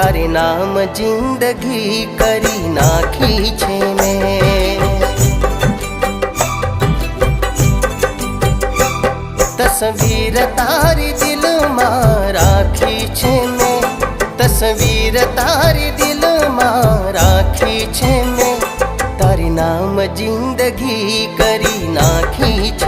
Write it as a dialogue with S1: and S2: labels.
S1: તારે નામ જિંદગી કરી નાખી છે મેં। तस्वीर तारी दिल में राखी छे मैं, तस्वीर तारी दिल में राखी छे मैं, तारी नाम जिंदगी करी नाखी छे।